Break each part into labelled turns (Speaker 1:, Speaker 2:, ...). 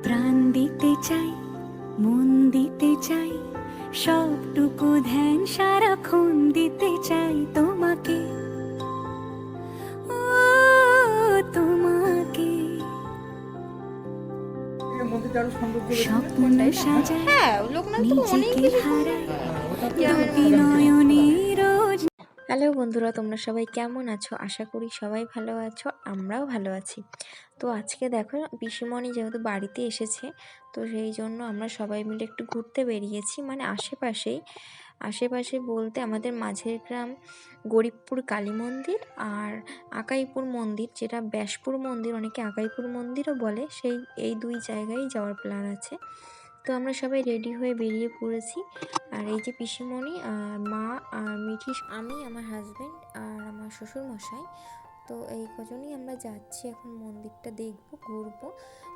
Speaker 1: প্রাণ দিতে চাই, মন দিতে চাই, সবটুকু ধ্যান সারাক্ষণ দিতে চাই তোমাকে, ও তোমাকে। স্বপ্ন সাজাই, নিজেকে হারাই, দুটি নয়নে রোজ।
Speaker 2: হ্যালো বন্ধুরা, তোমরা সবাই কেমন আছো? আশা করি সবাই ভালো আছো, আমরাও ভালো আছি। তো আজকে দেখো পিসিমণি যেহেতু বাড়িতে এসেছে, তো সেই জন্য আমরা সবাই মিলে একটু ঘুরতে বেরিয়েছি, মানে আশেপাশে বলতে আমাদের মাঝের গ্রাম গরিবপুর কালী মন্দির আর আকাইপুর মন্দির, যেটা ব্যাসপুর মন্দির, অনেকে আকাইপুর মন্দিরও বলে, এই দুই জায়গায় যাওয়ার প্ল্যান আছে। তো আমরা সবাই রেডি হয়ে বেরিয়ে পড়েছি। আর এই যে পিসিমণি আর মা আর মিঠি, আমি, আমার হাজব্যান্ড আর আমার শ্বশুরমশাই, তো এই কজনই আমরা যাচ্ছি এখন মন্দিরটা দেখবো, ঘুরবো।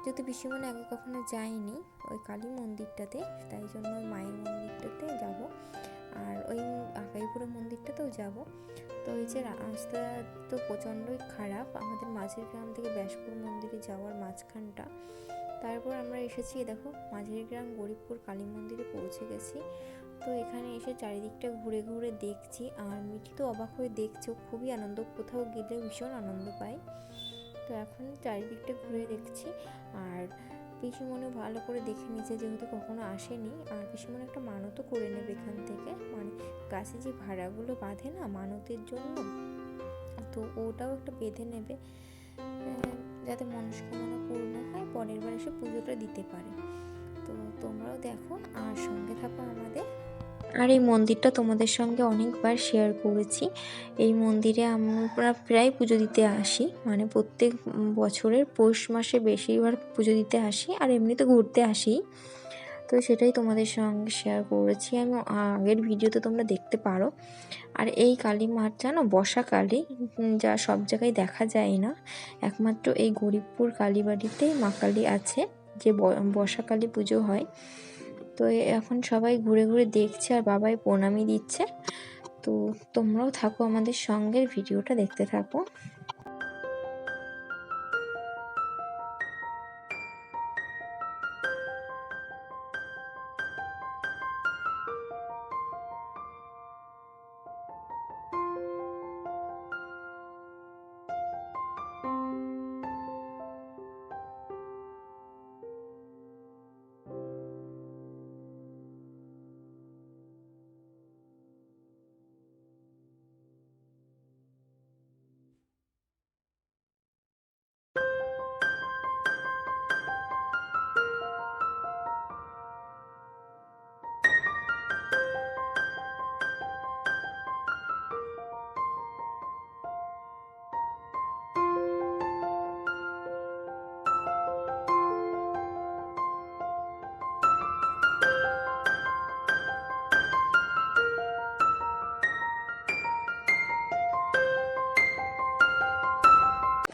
Speaker 2: যেহেতু পিসিমণি আগে কখনো যায়নি ওই কালী মন্দিরটাতে, তাই জন্য মায়ের মন্দিরটাতে যাব, আর ওই আকাইপুরের মন্দিরটাতেও যাব। তো এই যে রাস্তা তো প্রচণ্ডই খারাপ আমাদের মাঝের গ্রাম থেকে ব্যাসপুর মন্দিরে যাওয়ার মাঝখানটা। তারপর আমরা এসেছি, দেখো মাঝের গ্রাম গরিবপুর কালী মন্দিরে পৌঁছে গেছি। তো এখানে এসে চারিদিকটা ঘুরে ঘুরে দেখছি, আর মিঠি তো অবাক হয়ে দেখছো, খুবই আনন্দ, কোথাও গেলে ভীষণ আনন্দ পায়। তো এখন চারিদিকটা ঘুরে দেখছি, আর পিসিমণি ভালো করে দেখে নিয়েছে, যেহেতু কখনো আসেনি। আর পিসিমণি একটা মানতও করে নেবে এখান থেকে, মানে গাছে যে ভাড়াগুলো বাঁধে না মানতের জন্য, তো ওটাও একটা বেঁধে নেবে, যাতে মনস্কামনা পূর্ণ হয়, পরের বার এসে পুজোটা দিতে পারে। তো তোমরাও দেখো আর সঙ্গে থাকো আমাদের। আর এই মন্দিরটা তোমাদের সঙ্গে অনেকবার শেয়ার করেছি। এই মন্দিরে আমরা প্রায় পুজো দিতে আসি, মানে প্রত্যেক বছরের পৌষ মাসে বেশিরভাগ পুজো দিতে আসি, আর এমনিতে ঘুরতে আসি। তো সেটাই তোমাদের সঙ্গে শেয়ার করেছি আমি, আগের ভিডিওতে তোমরা দেখতে পারো। আর এই কালী মাঠ জানো, বসা কালী, যা সব জায়গায় দেখা যায় না, একমাত্র এই গরিবপুর কালীবাড়িতেই মা কালী আছে, যে বসা কালী পুজো হয়। তো এখন সবাই ঘুরে ঘুরে দেখছে আর বাবাই প্রণামী দিচ্ছে। তো তোমরাও থাকো আমাদের সঙ্গে, ভিডিওটা দেখতে থাকো।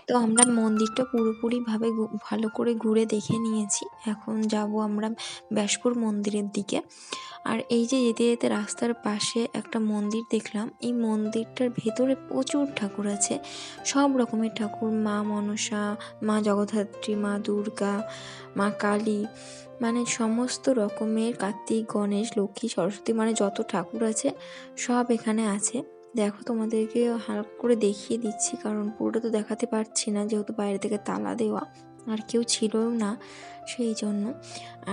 Speaker 2: তো আমরা মন্দিরটা পুরোপুরিভাবে ভালো করে ঘুরে দেখে নিয়েছি। এখন যাব আমরা ব্যাসপুর মন্দিরের দিকে। আর এই যে যেতে যেতে রাস্তার পাশে একটা মন্দির দেখলাম, এই মন্দিরটার ভেতরে প্রচুর ঠাকুর আছে, সব রকমের ঠাকুর, মা মনসা, মা জগদ্ধাত্রী, মা দুর্গা, মা কালী, মানে সমস্ত রকমের, কার্তিক, গণেশ, লক্ষ্মী, সরস্বতী, মানে যত ঠাকুর আছে সব এখানে আছে। দেখো তোমাদেরকে হালকা করে দেখিয়ে দিচ্ছি, কারণ পুরোটা তো দেখাতে পারছি না, যেহেতু বাইরে থেকে তালা দেওয়া আর কেউ ছিলও না সেই জন্য।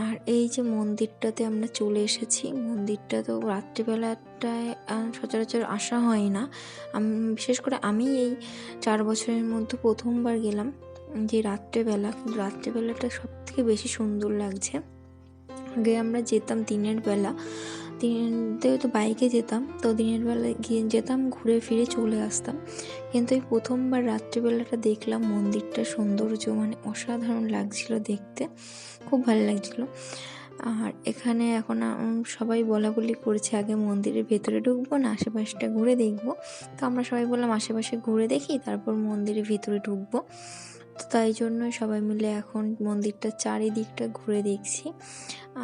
Speaker 2: আর এই যে মন্দিরটাতে আমরা চলে এসেছি, মন্দিরটা তো রাত্রিবেলাটায় সচরাচর আসা হয় না, বিশেষ করে আমি এই 4 বছরের মধ্যে প্রথমবার গেলাম যে রাত্রেবেলা, কিন্তু রাত্রেবেলাটা সব থেকে বেশি সুন্দর লাগছে। আগে আমরা যেতাম দিনের বেলা, তো বাইকে যেতাম, তো দিনের বেলা গিয়ে যেতাম, ঘুরে ফিরে চলে আসতাম। কিন্তু এই প্রথমবার রাত্রিবেলাটা দেখলাম মন্দিরটা সৌন্দর্য, মানে অসাধারণ লাগছিল দেখতে, খুব ভালো লাগছিল। আর এখানে এখন সবাই বলা বলি করছে আগে মন্দিরের ভেতরে ঢুকবো না আশেপাশটা ঘুরে দেখবো। তো আমরা সবাই বললাম আশেপাশে ঘুরে দেখি, তারপর মন্দিরের ভেতরে ঢুকবো। তো তাই জন্যই সবাই মিলে এখন মন্দিরটা চারিদিকটা ঘুরে দেখছি।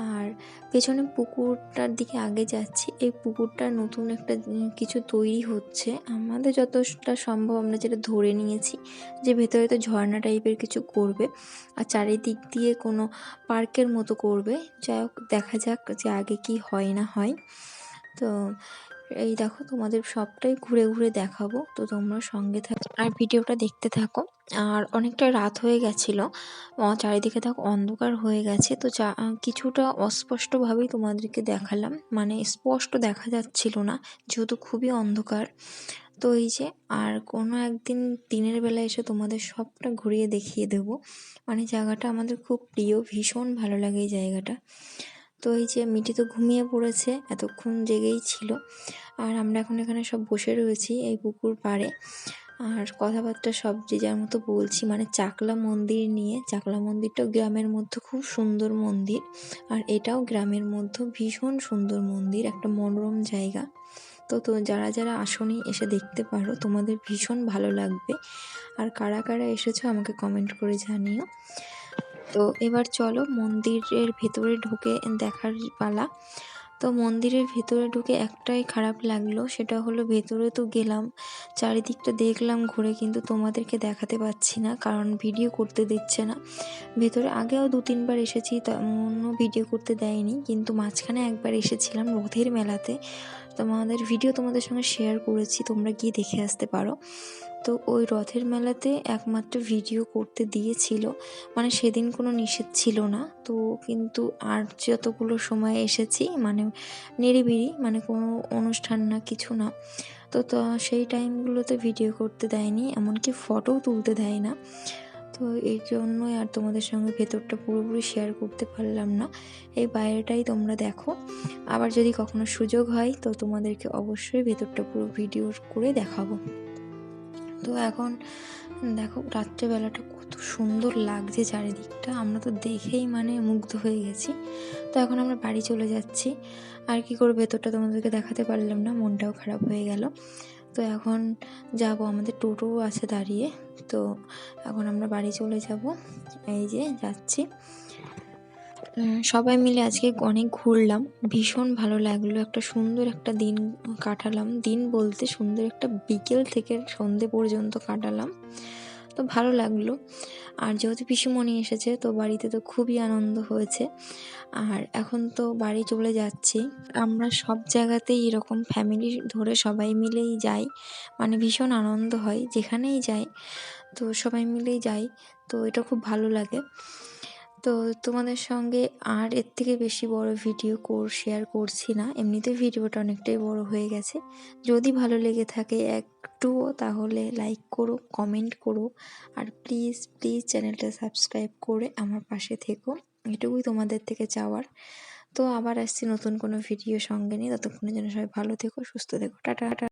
Speaker 2: আর পেছনে পুকুরটার দিকে আগে যাচ্ছি। এই পুকুরটা নতুন একটা কিছু তৈরি হচ্ছে। আমাদের যতটা সম্ভব আমরা যেটা ধরে নিয়েছি যে ভেতরে তো ঝর্ণা টাইপের কিছু করবে আর চারিদিক দিয়ে কোনো পার্কের মতো করবে। যাই হোক, দেখা যাক যে আগে কি হয় না হয়। তো এই দেখো, তোমাদের সবটাই ঘুরে ঘুরে দেখাবো, তো তোমরা সঙ্গে থাকো আর ভিডিওটা দেখতে থাকো। আর অনেকটা রাত হয়ে গেছিলো, চারিদিকে দেখো অন্ধকার হয়ে গেছে, তো কিছুটা অস্পষ্টভাবেই তোমাদেরকে দেখালাম, মানে স্পষ্ট দেখা যাচ্ছিল না যেহেতু খুবই অন্ধকার। তো এই যে, আর কোনো একদিন দিনের বেলা এসে তোমাদের সবটা ঘুরিয়ে দেখিয়ে দেবো। মানে জায়গাটা আমাদের খুব প্রিয়, ভীষণ ভালো লাগে এই জায়গাটা। তো এই যে মিটি তো ঘুমিয়ে পড়েছে, এতক্ষণ জেগেই ছিল। আর আমরা এখন এখানে সব বসে রয়েছি এই পুকুর পাড়ে, আর কথাবার্তা সব যে যার মতো বলছি, মানে চাকলা মন্দির নিয়ে। চাকলা মন্দিরটাও গ্রামের মধ্যে খুব সুন্দর মন্দির, আর এটাও গ্রামের মধ্যে ভীষণ সুন্দর মন্দির, একটা মনোরম জায়গা। তো যারা যারা আসনি এসে দেখতে পারো, তোমাদের ভীষণ ভালো লাগবে। আর কারা কারা এসেছো আমাকে কমেন্ট করে জানিও। তো এবার চলো মন্দিরের ভেতরে ঢুকে দেখার পালা। তো মন্দিরের ভেতরে ঢুকে একটাই খারাপ লাগলো, সেটা হলো ভেতরে তো গেলাম, চারিদিকটা দেখলাম ঘুরে, কিন্তু তোমাদেরকে দেখাতে পাচ্ছি না কারণ ভিডিও করতে দিচ্ছে না। ভেতরে আগেও 2-3 বার এসেছি, তেমনও ভিডিও করতে দেয়নি, কিন্তু মাঝখানে একবার এসেছিলাম রথের মেলাতে, তোমাদের ভিডিও তোমাদের সঙ্গে শেয়ার করেছি, তোমরা গিয়ে দেখে আসতে পারো। তো ওই রথের মেলাতে একমাত্র ভিডিও করতে দিয়েছিল, মানে সেদিন কোনো নিষেধ ছিল না। তো কিন্তু আর যতগুলো সময় এসেছি, মানে নিরিবিলি, মানে কোনো অনুষ্ঠান না, কিছু না, তো সেই টাইমগুলোতে ভিডিও করতে দেয়নি, এমনকি ফটোও তুলতে দেয় না। তো এই জন্যই আর তোমাদের সঙ্গে ভেতরটা পুরোপুরি শেয়ার করতে পারলাম না, এই বাইরেটাই তোমরা দেখো। আবার যদি কখনো সুযোগ হয় তো তোমাদেরকে অবশ্যই ভেতরটা পুরো ভিডিও করে দেখাবো। তো এখন দেখো রাত্রেবেলাটা কত সুন্দর লাগছে চারিদিকটা, আমরা তো দেখেই মানে মুগ্ধ হয়ে গেছি। তো এখন আমরা বাড়ি চলে যাচ্ছি, আর কি করে ভেতরটা তোমাদেরকে দেখাতে পারলাম না, মনটাও খারাপ হয়ে গেল। তো এখন যাব, আমাদের টোটো আছে দাঁড়িয়ে, তো এখন আমরা বাড়ি চলে যাব, এই যে যাচ্ছি। সবাই মিলে আজকে অনেক ঘুরলাম, ভীষণ ভালো লাগলো, একটা সুন্দর একটা দিন কাটালাম, দিন বলতে সুন্দর একটা বিকেল থেকে সন্ধে পর্যন্ত কাটালাম, তো ভালো লাগলো। আর যেহেতু পিসিমণি এসেছে, তো বাড়িতে তো খুবই আনন্দ হয়েছে। আর এখন তো বাড়ি চলে যাচ্ছি। আমরা সব জায়গাতেই এরকম ফ্যামিলি ধরে সবাই মিলেই যাই, মানে ভীষণ আনন্দ হয় যেখানেই যাই, তো সবাই মিলেই যাই, তো এটা খুব ভালো লাগে। তো তোমাদের সঙ্গে আর এর থেকে বেশি বড় ভিডিও শেয়ার করছি না, এমনিতে ভিডিওটা অনেকটাই বড় হয়ে গেছে। যদি ভালো লেগে থাকে একটুও, তাহলে লাইক করো, কমেন্ট করো, আর প্লিজ প্লিজ চ্যানেলটা সাবস্ক্রাইব করে আমার পাশে থেকো, এটুকুই তোমাদের থেকে চাওয়ার। তো আবার আসছি নতুন কোনো ভিডিও সঙ্গে নিয়ে, ততক্ষণের জন্য সবাই ভালো থেকো, সুস্থ থেকো, টাটা।